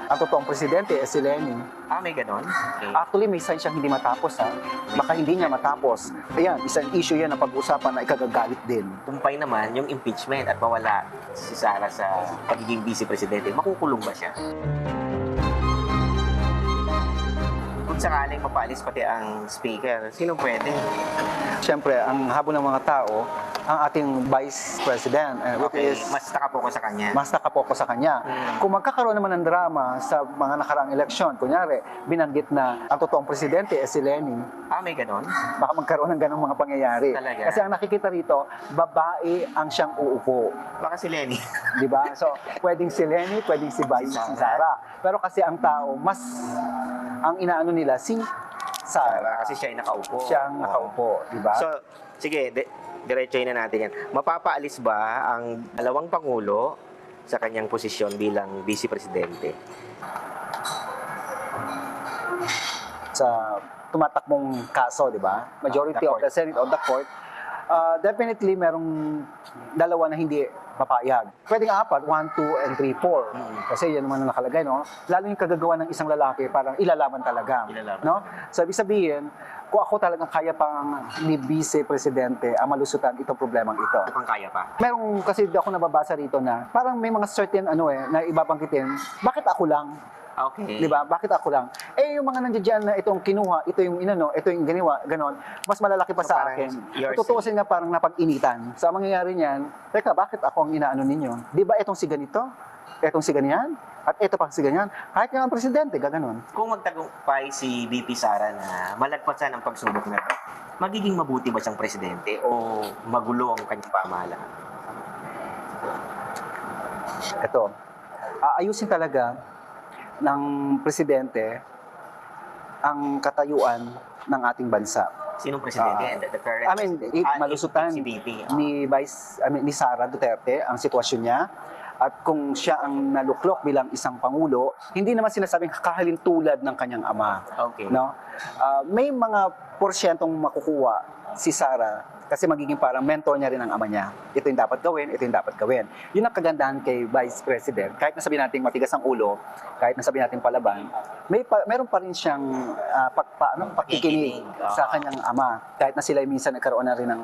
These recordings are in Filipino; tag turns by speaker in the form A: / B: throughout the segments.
A: Ang totoong presidente si Lenin.
B: Ah, may ganon? Okay.
A: Actually, may sign siyang hindi matapos ha. Baka hindi niya matapos. Ayan, isang issue yan na pag-usapan na ikagagalit din.
B: Kumpay naman yung impeachment at mawala si Sara sa pagiging vice-presidente, makukulong ba siya? Kung sakaling mapaalis pati ang speaker, sino pwede?
A: Siyempre, ang habol ng mga tao, ang ating vice president, which
B: Okay,
A: is
B: mas nakapokus sa kanya.
A: mas nakapoko sa kanya. Kung magkakaroon naman ng drama sa mga nakaraang eleksyon, kunyari, binanggit na ang totoong presidente si Lenin,
B: Ah, may ganon?
A: baka magkaroon ng ganong mga pangyayari.
B: Talaga?
A: Kasi ang nakikita rito, babae ang siyang uupo.
B: Baka si Lenny.
A: Di ba? So, pwedeng si Lenny, pwedeng si Vice, si Sara. Pero kasi ang tao, mas ang inaano nila, si Sara.
B: Kasi siya ay nakaupo.
A: Siya ang nakaupo, di ba?
B: So, sige, diretsohin na natin yan. Mapapaalis ba ang dalawang pangulo sa kanyang posisyon bilang vice-presidente?
A: Sa tumatakbong kaso, di ba? Majority
B: The
A: of the Senate of the court, definitely merong dalawa na hindi papayag. Pwedeng apat, 1, 2, and 3, 4. Kasi yan naman ang nakalagay, no? Lalo yung kagagawa ng isang lalaki, parang ilalaban talaga.
B: Ilalaban.
A: No? So, ibig sabihin, kung ako talagang kaya pang ni vice-presidente ang malusutan itong problemang ito.
B: Kung kaya pa.
A: Merong, kasi ako nababasa rito na, parang may mga certain, na ibabanggitin, bakit ako lang?
B: Okay.
A: Di ba? Bakit ako lang? Eh, yung mga nandiyan na itong kinuha, ito yung inano, ito yung ginawa, ganon, mas malalaki pa
B: So,
A: sa
B: parang
A: akin.
B: yours.
A: Tutuusin nga parang napag-initan. Sa mangyayari niyan, teka, bakit ako ang inaano ninyo? Di ba itong si ganito? Itong si ganyan? At ito pang si ganyan? Kahit nga ang presidente, gaganon.
B: Kung magtagumpay si VP Sara na malagpasan ang pagsubok na ito, magiging mabuti ba siyang presidente o magulo ang kanyang pamahalaan?
A: Ito, aayusin talaga ng presidente ang katayuan ng ating bansa.
B: Sinong presidente? The current
A: Malusutan
B: si VP.
A: ni Sara Duterte ang sitwasyon niya. At kung siya ang naluklok bilang isang pangulo, hindi naman sinasabing kakahalin tulad ng kanyang ama.
B: Okay.
A: No? May mga porsyentong makukuha si Sara kasi magiging parang mentor niya rin ang ama niya. Ito yung dapat gawin, ito yung dapat gawin. Yun ang kagandahan kay Vice President. Kahit na sabihin natin matigas ang ulo, kahit na sabihin natin palaban, meron pa rin siyang pakikinig sa kanyang ama. Kahit na sila minsan nagkaroon na rin ng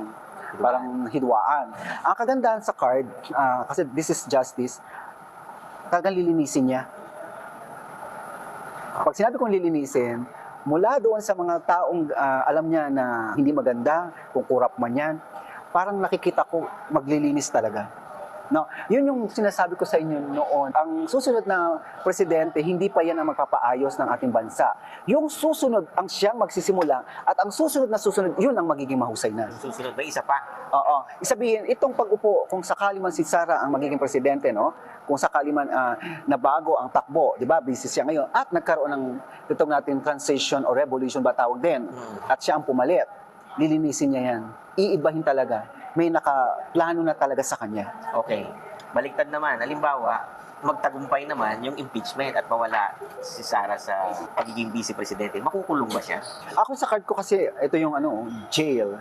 A: parang hidwaan. Ang kagandahan sa card, kasi this is justice, talagang lilinisin niya. Pag sinabi kong lilinisin, mula doon sa mga taong alam niya na hindi maganda, kung kurap man yan, parang nakikita ko maglilinis talaga. No, yun yung sinasabi ko sa inyo noon. Ang susunod na presidente, hindi pa yan ang magpapaayos ng ating bansa. Yung susunod ang siyang magsisimula at ang susunod na susunod, yun ang magiging mahusay na.
B: Susunod ba isa pa?
A: Oo. Isabihin, itong pag-upo, kung sakali man si Sara ang magiging presidente, no? Kung sakali man nabago ang takbo, di ba? Busy siya ngayon. At nagkaroon ng itong natin transition or revolution ba tawag din. At siya ang pumalit. Lilinisin niya yan. Iibahin talaga. May nakaplano na talaga sa kanya.
B: Okay. Baliktad naman. Halimbawa, magtagumpay naman yung impeachment at mawala si Sara sa pagiging vice-presidente. Makukulong ba siya?
A: Ako sa card ko kasi, ito yung jail.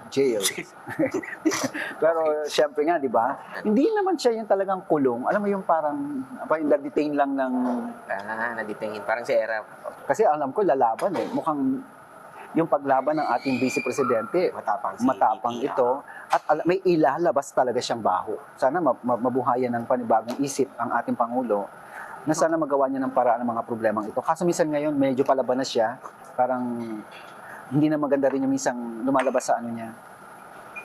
A: Pero syempre nga, di ba? Hindi naman siya yung talagang kulong. Alam mo yung parang na-detain lang ng...
B: Na-detain. Parang si Era.
A: Kasi alam ko, lalaban eh. Mukhang yung paglaban ng ating vice-presidente, matapang
B: VP,
A: ito. At may ilalabas talaga siyang baho. Sana mabuhayan ng panibagong isip ang ating Pangulo na sana magawa niya ng paraan ng mga problemang ito. Kaso minsan ngayon, medyo palaban na siya. Parang hindi na maganda rin yung minsan lumalabas sa ano niya.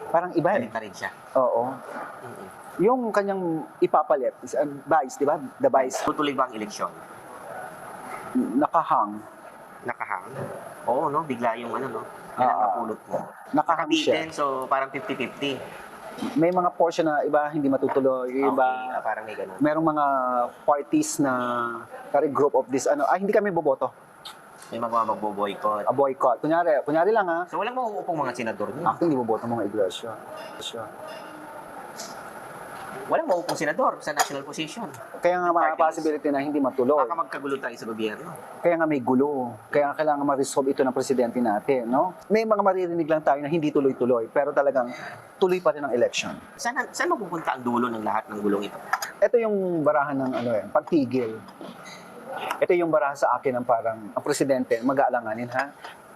A: Parang iba eh.
B: Galit na rin siya.
A: Oo. Yung kanyang ipapalit, vice, di ba? The vice,
B: Tutuloy ba ang eleksyon?
A: nakahang.
B: Nakahang? Oo, no? Bigla yung no? Yan ang napulot mo.
A: Nakahang siya.
B: Nakabitin, so parang 50-50.
A: May mga portion na iba hindi matutuloy, yung iba
B: Okay, parang may ganun.
A: merong mga parties na kari group of this hindi kami boboto.
B: May mga magbo-boycott.
A: A boycott. Kunyari lang ha.
B: So walang mauupong mga senador niyo.
A: Ako hindi boboto mga iglesia.
B: Walang mauupong senador sa national position.
A: Kaya nga mga
B: Parties.
A: possibility na hindi matuloy.
B: Baka magkagulo tayo sa gobyerno.
A: Kaya nga may gulo. Kaya nga kailangan ma-resolve ito ng presidente natin, no? May mga maririnig lang tayo na hindi tuloy-tuloy, pero talagang tuloy pa rin ang election.
B: Saan mapupunta ang dulo ng lahat ng gulong ito?
A: Ito yung barahan ng pagtigil. Ito yung baraha sa akin ng parang ang presidente mag-aalanganin ha.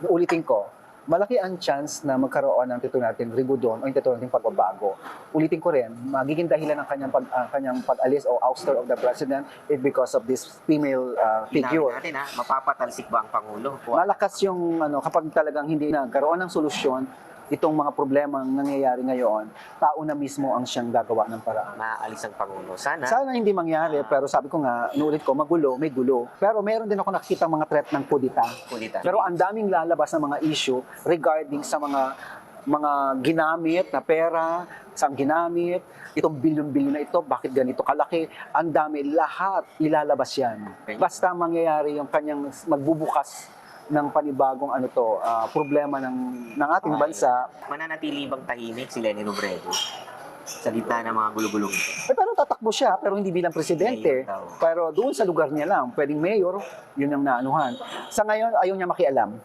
A: Ulitin ko, malaki ang chance na magkaroon ng tito natin rigudon o yung tito natin pagbabago. Ulitin ko rin, magiging dahilan ng kanyang pag-alis o ouster of the president is because of this female figure.
B: Inamin natin mapapatalsik ba ang Pangulo?
A: Malakas yung kapag talagang hindi nagkaroon ng solusyon itong mga problemang nangyayari ngayon, tao na mismo ang siyang gagawa ng paraan.
B: Maaalis ang Pangulo. Sana.
A: Sana hindi mangyari, pero sabi ko nga, inuulit ko, magulo, may gulo. Pero meron din ako nakikita mga threat ng kudita.
B: Kudita.
A: Pero ang daming lalabas na mga issue regarding sa mga ginamit na pera, saan ginamit, itong bilyon-bilyon na ito, bakit ganito kalaki, ang dami, lahat ilalabas yan. Basta mangyayari yung kanyang magbubukas ng panibagong problema ng ating bansa.
B: Mananatili bang tahimik si Leni Robredo sa gitna ng mga gulo-gulong ito?
A: Pero tatakbo siya, pero hindi bilang presidente.
B: Mayor daw.
A: Pero doon sa lugar niya lang, pwedeng mayor, yun ang naanuhan. Sa ngayon, ayaw niya makialam.